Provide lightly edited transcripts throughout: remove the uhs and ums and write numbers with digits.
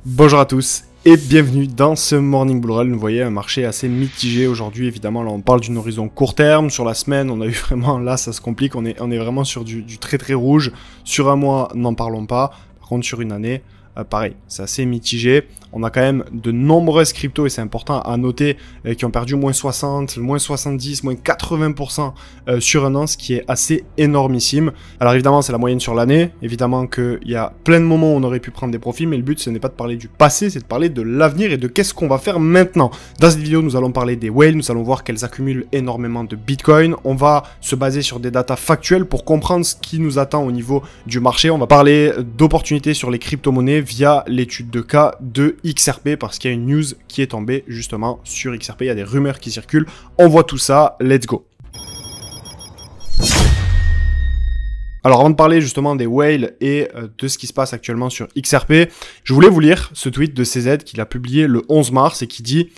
Bonjour à tous et bienvenue dans ce Morning Bull Run. Vous voyez un marché assez mitigé aujourd'hui. Évidemment, là on parle d'une horizon court terme. Sur la semaine, on a eu vraiment, là ça se complique. On est vraiment sur du très très rouge. Sur un mois, n'en parlons pas. Par contre, sur une année, pareil, c'est assez mitigé. On a quand même de nombreuses cryptos, et c'est important à noter, qui ont perdu moins 60, moins 70, moins 80% sur un an, ce qui est assez énormissime. Alors évidemment, c'est la moyenne sur l'année. Évidemment qu'il y a plein de moments où on aurait pu prendre des profits, mais le but, ce n'est pas de parler du passé, c'est de parler de l'avenir et de qu'est-ce qu'on va faire maintenant. Dans cette vidéo, nous allons parler des whales, nous allons voir qu'elles accumulent énormément de Bitcoin. On va se baser sur des datas factuelles pour comprendre ce qui nous attend au niveau du marché. On va parler d'opportunités sur les crypto-monnaies via l'étude de cas de XRP, parce qu'il y a une news qui est tombée justement sur XRP, il y a des rumeurs qui circulent, on voit tout ça, let's go. Alors avant de parler justement des whales et de ce qui se passe actuellement sur XRP, je voulais vous lire ce tweet de CZ qu'il a publié le 11 mars et qui dit,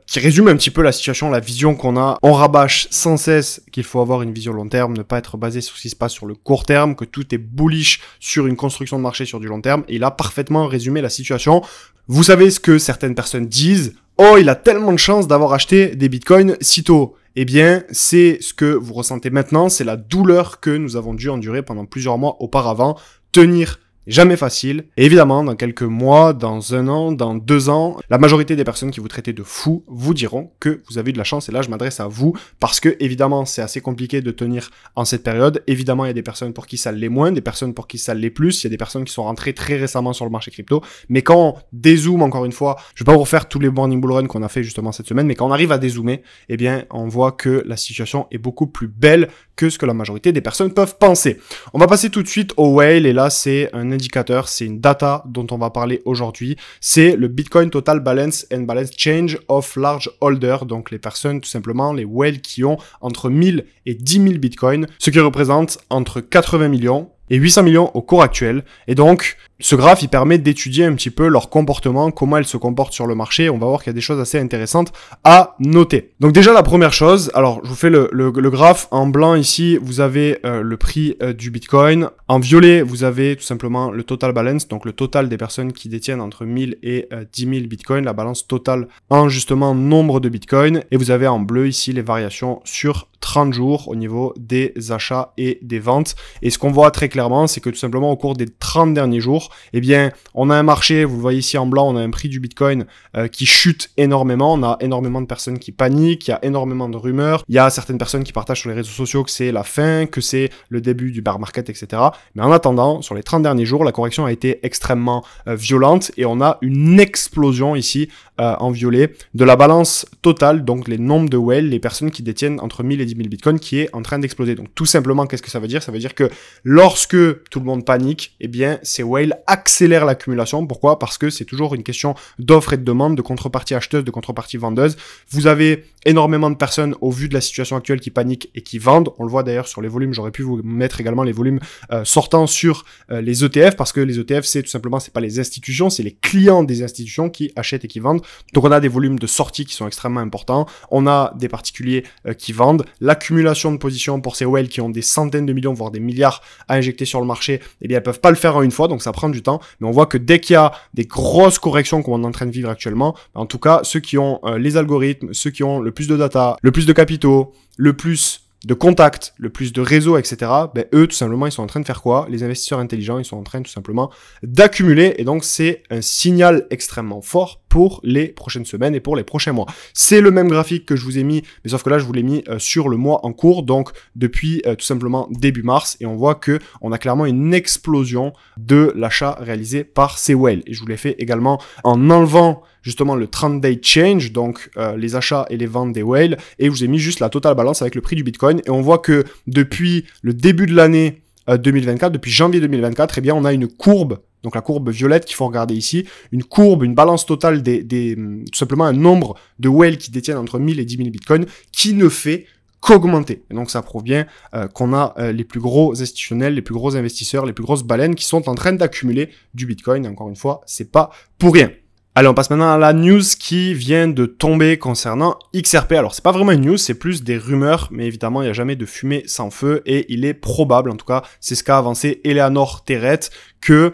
qui résume un petit peu la situation, la vision qu'on a. On rabâche sans cesse qu'il faut avoir une vision long terme, ne pas être basé sur ce qui se passe sur le court terme, que tout est bullish sur une construction de marché sur du long terme, et il a parfaitement résumé la situation. Vous savez ce que certaines personnes disent, oh il a tellement de chance d'avoir acheté des bitcoins si tôt. Eh bien, c'est ce que vous ressentez maintenant, c'est la douleur que nous avons dû endurer pendant plusieurs mois auparavant. Tenir jamais facile. Et évidemment, dans quelques mois, dans un an, dans 2 ans, la majorité des personnes qui vous traitez de fou vous diront que vous avez eu de la chance. Et là, je m'adresse à vous parce que, évidemment, c'est assez compliqué de tenir en cette période. Évidemment, il y a des personnes pour qui ça l'est moins, des personnes pour qui ça l'est plus. Il y a des personnes qui sont rentrées très récemment sur le marché crypto. Mais quand on dézoome, encore une fois, je vais pas vous refaire tous les morning bull run qu'on a fait justement cette semaine, mais quand on arrive à dézoomer, eh bien, on voit que la situation est beaucoup plus belle que ce que la majorité des personnes peuvent penser. On va passer tout de suite au whale, et là, c'est un indicateur, c'est une data dont on va parler aujourd'hui, c'est le Bitcoin Total Balance and Balance Change of Large Holder, donc les personnes, tout simplement, les whales qui ont entre 1000 et 10 000 Bitcoin, ce qui représente entre 80 millions et 800 millions au cours actuel. Et donc, ce graphe, il permet d'étudier un petit peu leur comportement, comment elles se comportent sur le marché. On va voir qu'il y a des choses assez intéressantes à noter. Donc déjà, la première chose, alors je vous fais le graphe. En blanc ici, vous avez le prix du Bitcoin. En violet, vous avez tout simplement le total balance, donc le total des personnes qui détiennent entre 1000 et 10 000 Bitcoin, la balance totale en justement nombre de Bitcoin. Et vous avez en bleu ici les variations sur 30 jours au niveau des achats et des ventes. Et ce qu'on voit très clairement, c'est que tout simplement au cours des 30 derniers jours, eh bien, on a un marché, vous le voyez ici en blanc, on a un prix du Bitcoin qui chute énormément. On a énormément de personnes qui paniquent, il y a énormément de rumeurs. Il y a certaines personnes qui partagent sur les réseaux sociaux que c'est la fin, que c'est le début du bear market, etc. Mais en attendant, sur les 30 derniers jours, la correction a été extrêmement violente et on a une explosion ici en violet de la balance totale, donc les nombres de whales, les personnes qui détiennent entre 1000 et 10 000 Bitcoin qui est en train d'exploser. Donc tout simplement, qu'est-ce que ça veut dire? Ça veut dire que lorsque tout le monde panique, eh bien ces whales accélèrent l'accumulation. Pourquoi? Parce que c'est toujours une question d'offre et de demande, de contrepartie acheteuse, de contrepartie vendeuse. Vous avez énormément de personnes au vu de la situation actuelle qui paniquent et qui vendent. On le voit d'ailleurs sur les volumes. J'aurais pu vous mettre également les volumes sortant sur les ETF, parce que les ETF, c'est tout simplement, c'est pas les institutions, c'est les clients des institutions qui achètent et qui vendent. Donc on a des volumes de sortie qui sont extrêmement importants. On a des particuliers qui vendent. L'accumulation de positions pour ces whales qui ont des centaines de millions, voire des milliards à injecter sur le marché, eh bien, elles peuvent pas le faire en une fois, donc ça prend du temps. Mais on voit que dès qu'il y a des grosses corrections comme on est en train de vivre actuellement, en tout cas, ceux qui ont les algorithmes, ceux qui ont le plus de data, le plus de capitaux, le plus de contacts, le plus de réseaux, etc., ben eux, tout simplement, ils sont en train de faire quoi? Les investisseurs intelligents, ils sont en train tout simplement d'accumuler, et donc c'est un signal extrêmement fort pour les prochaines semaines et pour les prochains mois. C'est le même graphique que je vous ai mis, mais sauf que là, je vous l'ai mis sur le mois en cours, donc depuis tout simplement début mars, et on voit que on a clairement une explosion de l'achat réalisé par ces whales. Et je vous l'ai fait également en enlevant justement le 30-day change, donc les achats et les ventes des whales, et je vous ai mis juste la totale balance avec le prix du Bitcoin, et on voit que depuis le début de l'année 2024, depuis janvier 2024, eh bien on a une courbe, donc la courbe violette qu'il faut regarder ici, une courbe, une balance totale tout simplement un nombre de whales qui détiennent entre 1000 et 10 000 Bitcoin qui ne fait qu'augmenter. Et donc ça prouve bien qu'on a les plus gros institutionnels, les plus gros investisseurs, les plus grosses baleines qui sont en train d'accumuler du Bitcoin, et encore une fois, c'est pas pour rien. Allez, on passe maintenant à la news qui vient de tomber concernant XRP. Alors, c'est pas vraiment une news, c'est plus des rumeurs, mais évidemment, il n'y a jamais de fumée sans feu, et il est probable, en tout cas, c'est ce qu'a avancé Eleanor Terrett, que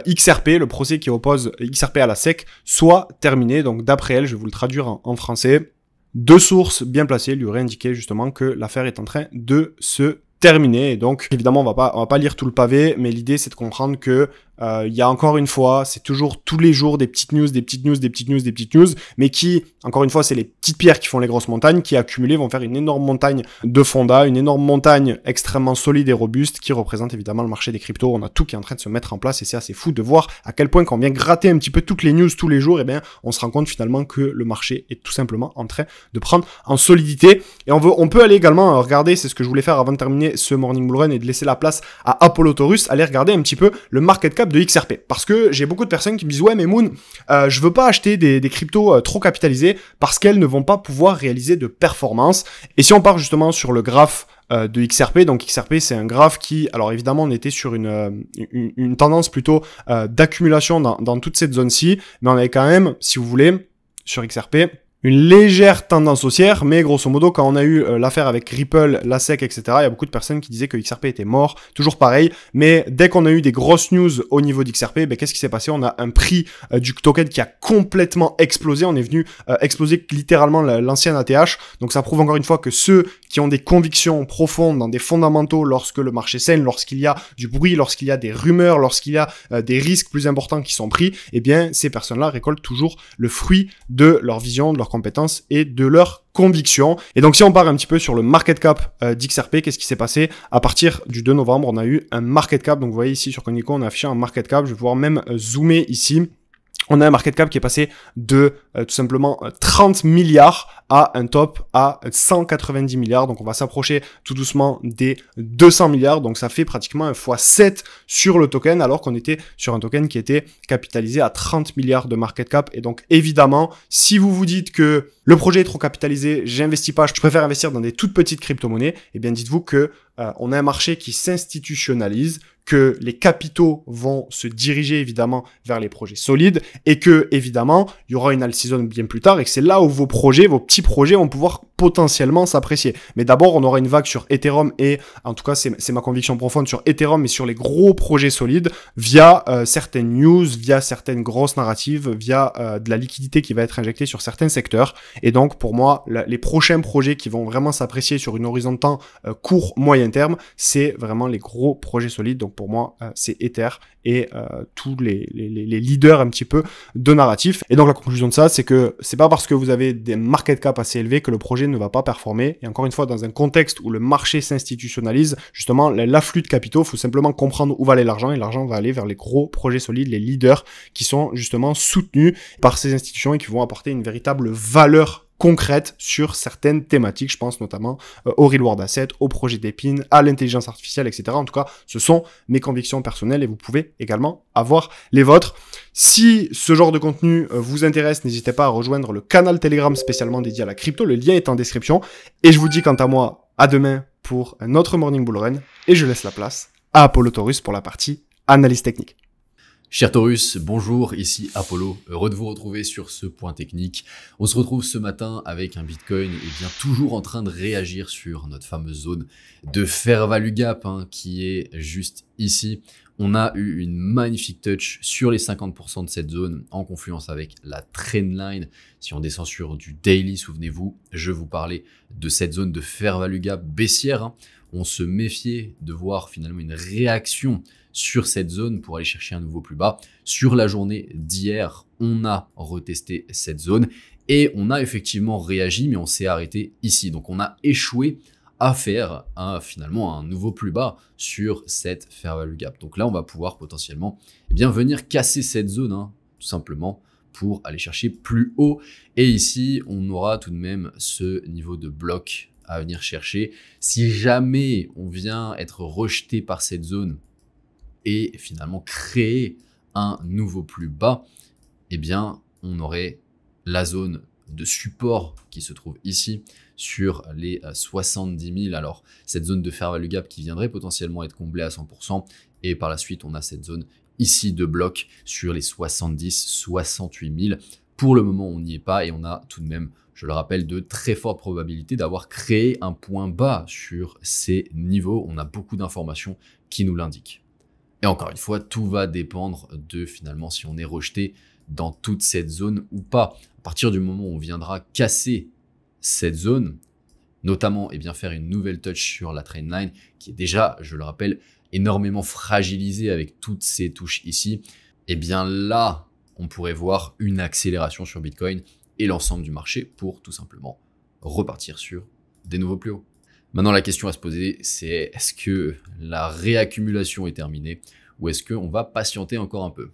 XRP, le procès qui oppose XRP à la SEC, soit terminé. Donc d'après elle, je vais vous le traduire en français, deux sources bien placées lui auraient indiqué justement que l'affaire est en train de se terminer. Et donc évidemment on va pas lire tout le pavé, mais l'idée c'est de comprendre que il y a encore une fois, c'est toujours tous les jours des petites news, mais qui, encore une fois, c'est les petites pierres qui font les grosses montagnes, qui accumulées vont faire une énorme montagne de fonda, une énorme montagne extrêmement solide et robuste qui représente évidemment le marché des cryptos. On a tout qui est en train de se mettre en place et c'est assez fou de voir à quel point quand on vient gratter un petit peu toutes les news tous les jours, on se rend compte finalement que le marché est tout simplement en train de prendre en solidité. Et on peut aller également regarder, c'est ce que je voulais faire avant de terminer ce Morning Bull Run et de laisser la place à Apollo Taurus, aller regarder un petit peu le market cap de XRP, parce que j'ai beaucoup de personnes qui me disent ouais mais Moon, je veux pas acheter des cryptos trop capitalisés parce qu'elles ne vont pas pouvoir réaliser de performance. Et si on part justement sur le graphe de XRP, donc XRP c'est un graphe qui, alors évidemment on était sur une tendance plutôt d'accumulation dans toute cette zone-ci, mais on avait quand même, si vous voulez, sur XRP, une légère tendance haussière, mais grosso modo, quand on a eu l'affaire avec Ripple, la SEC, etc., il y a beaucoup de personnes qui disaient que XRP était mort, toujours pareil, mais dès qu'on a eu des grosses news au niveau d'XRP, qu'est-ce qui s'est passé? On a un prix du token qui a complètement explosé, on est venu exploser littéralement l'ancien ATH, donc ça prouve encore une fois que ceux qui ont des convictions profondes dans des fondamentaux lorsque le marché saigne, lorsqu'il y a du bruit, lorsqu'il y a des rumeurs, lorsqu'il y a des risques plus importants qui sont pris, ces personnes-là récoltent toujours le fruit de leur vision, de leur compétences et de leurs convictions. Et donc si on part un petit peu sur le market cap d'XRP, qu'est-ce qui s'est passé? À partir du 2 novembre, on a eu un market cap. Donc vous voyez ici sur Conico, on a affiché un market cap. Je vais pouvoir même zoomer ici. On a un market cap qui est passé de tout simplement 30 milliards à un top à 190 milliards. Donc on va s'approcher tout doucement des 200 milliards. Donc ça fait pratiquement un x7 sur le token, alors qu'on était sur un token qui était capitalisé à 30 milliards de market cap. Et donc évidemment, si vous vous dites que le projet est trop capitalisé, j'investis pas, je préfère investir dans des toutes petites crypto-monnaies, dites-vous que on a un marché qui s'institutionnalise, que les capitaux vont se diriger évidemment vers les projets solides et que évidemment il y aura une alt season bien plus tard et que c'est là où vos petits projets vont pouvoir potentiellement s'apprécier. Mais d'abord on aura une vague sur Ethereum et en tout cas c'est ma conviction profonde sur Ethereum et sur les gros projets solides via certaines news, via certaines grosses narratives, via de la liquidité qui va être injectée sur certains secteurs. Et donc pour moi les prochains projets qui vont vraiment s'apprécier sur une horizon de temps court moyen terme, c'est vraiment les gros projets solides. Donc pour moi, c'est Ether et tous les leaders un petit peu de narratif. Et donc la conclusion de ça, c'est que c'est pas parce que vous avez des market cap assez élevés que le projet ne va pas performer. Et encore une fois, dans un contexte où le marché s'institutionnalise, justement, l'afflux de capitaux, il faut simplement comprendre où va aller l'argent. Et l'argent va aller vers les gros projets solides, les leaders qui sont justement soutenus par ces institutions et qui vont apporter une véritable valeur concrètes sur certaines thématiques. Je pense notamment au reward asset, au projet d'épines, à l'intelligence artificielle, etc. En tout cas, ce sont mes convictions personnelles et vous pouvez également avoir les vôtres. Si ce genre de contenu vous intéresse, n'hésitez pas à rejoindre le canal Telegram spécialement dédié à la crypto. Le lien est en description. Et je vous dis quant à moi, à demain pour un autre Morning Bull Run. Et je laisse la place à Apollo Taurus pour la partie analyse technique. Cher Taurus, bonjour, ici Apollo, heureux de vous retrouver sur ce point technique. On se retrouve ce matin avec un Bitcoin toujours en train de réagir sur notre fameuse zone de fair value gap qui est juste ici. On a eu une magnifique touch sur les 50% de cette zone en confluence avec la trendline. Si on descend sur du daily, souvenez-vous, je vous parlais de cette zone de fair value gap baissière. On se méfiait de voir finalement une réaction sur cette zone pour aller chercher un nouveau plus bas. Sur la journée d'hier, on a retesté cette zone et on a effectivement réagi, mais on s'est arrêté ici. Donc on a échoué à faire finalement un nouveau plus bas sur cette fair value gap. Donc là, on va pouvoir potentiellement venir casser cette zone, tout simplement, pour aller chercher plus haut. Et ici, on aura tout de même ce niveau de bloc à venir chercher. Si jamais on vient être rejeté par cette zone et finalement créer un nouveau plus bas, on aurait la zone de support qui se trouve ici sur les 70 000. Alors, cette zone de fair value gap qui viendrait potentiellement être comblée à 100%. Et par la suite, on a cette zone ici de bloc sur les 70-68 000. Pour le moment, on n'y est pas et on a tout de même, je le rappelle, de très fortes probabilités d'avoir créé un point bas sur ces niveaux. On a beaucoup d'informations qui nous l'indiquent. Et encore une fois, tout va dépendre de finalement si on est rejeté dans toute cette zone ou pas. À partir du moment où on viendra casser cette zone, notamment faire une nouvelle touch sur la trendline qui est déjà, je le rappelle, énormément fragilisée avec toutes ces touches ici, et bien là, on pourrait voir une accélération sur Bitcoin et l'ensemble du marché pour tout simplement repartir sur des nouveaux plus hauts. Maintenant, la question à se poser, c'est est-ce que la réaccumulation est terminée ou est-ce qu'on va patienter encore un peu?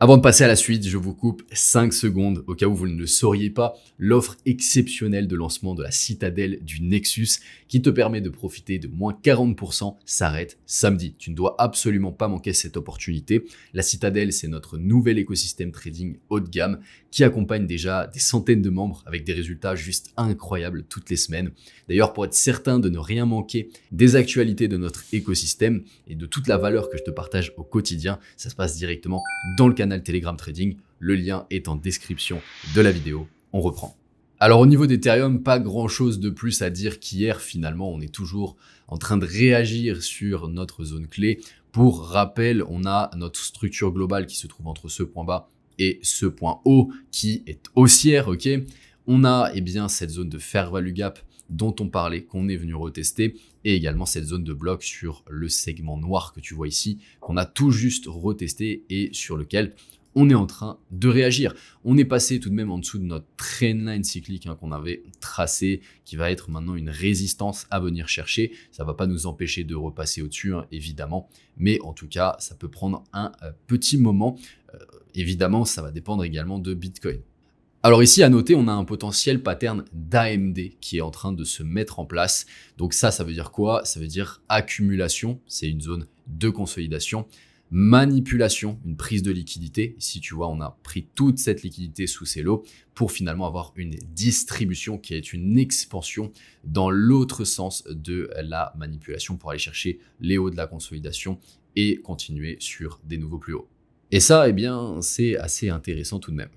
Avant de passer à la suite, je vous coupe 5 secondes au cas où vous ne le sauriez pas, l'offre exceptionnelle de lancement de la citadelle du Nexus qui te permet de profiter de moins 40% s'arrête samedi. Tu ne dois absolument pas manquer cette opportunité. La citadelle, c'est notre nouvel écosystème trading haut de gamme qui accompagne déjà des centaines de membres avec des résultats juste incroyables toutes les semaines. D'ailleurs, pour être certain de ne rien manquer des actualités de notre écosystème et de toute la valeur que je te partage au quotidien, ça se passe directement dans le canal Telegram Trading. Le lien est en description de la vidéo. On reprend. Alors au niveau d'Ethereum, pas grand chose de plus à dire qu'hier. Finalement, on est toujours en train de réagir sur notre zone clé. Pour rappel, on a notre structure globale qui se trouve entre ce point bas et ce point haut qui est haussière, ok. On a cette zone de fair value gap dont on parlait, qu'on est venu retester, et également cette zone de bloc sur le segment noir que tu vois ici, qu'on a tout juste retesté et sur lequel on est en train de réagir. On est passé tout de même en dessous de notre trendline cyclique qu'on avait tracé, qui va être maintenant une résistance à venir chercher. Ça va pas nous empêcher de repasser au-dessus, évidemment, mais en tout cas, ça peut prendre un petit moment. Évidemment, ça va dépendre également de Bitcoin. Alors ici, à noter, on a un potentiel pattern d'AMD qui est en train de se mettre en place. Donc ça veut dire quoi? Ça veut dire accumulation, c'est une zone de consolidation. Manipulation, une prise de liquidité. Ici, tu vois, on a pris toute cette liquidité sous ces lots pour finalement avoir une distribution qui est une expansion dans l'autre sens de la manipulation pour aller chercher les hauts de la consolidation et continuer sur des nouveaux plus hauts. Et ça, c'est assez intéressant tout de même.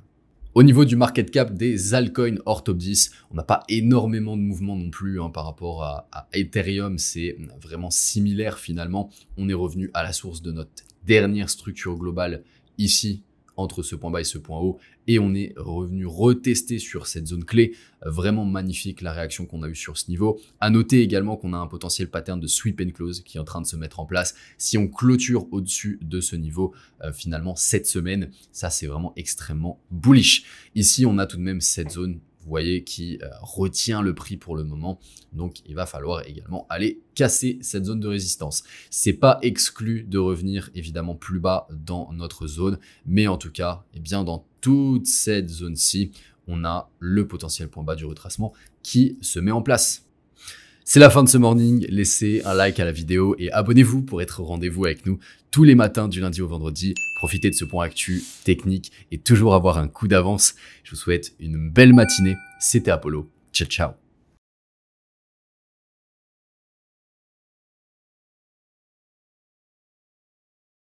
Au niveau du market cap des altcoins hors top 10, on n'a pas énormément de mouvements non plus par rapport à Ethereum. C'est vraiment similaire finalement. On est revenu à la source de notre dernière structure globale ici, entre ce point bas et ce point haut. Et on est revenu retester sur cette zone clé. Vraiment magnifique la réaction qu'on a eue sur ce niveau. À noter également qu'on a un potentiel pattern de sweep and close qui est en train de se mettre en place. Si on clôture au-dessus de ce niveau, finalement cette semaine, ça c'est vraiment extrêmement bullish. Ici, on a tout de même cette zone, vous voyez, qui retient le prix pour le moment. Donc, il va falloir également aller casser cette zone de résistance. C'est pas exclu de revenir évidemment plus bas dans notre zone, mais en tout cas, dans toute cette zone-ci, on a le potentiel point bas du retracement qui se met en place. C'est la fin de ce morning, laissez un like à la vidéo et abonnez-vous pour être au rendez-vous avec nous tous les matins du lundi au vendredi. Profitez de ce point actu, technique et toujours avoir un coup d'avance. Je vous souhaite une belle matinée. C'était Apollo. Ciao, ciao.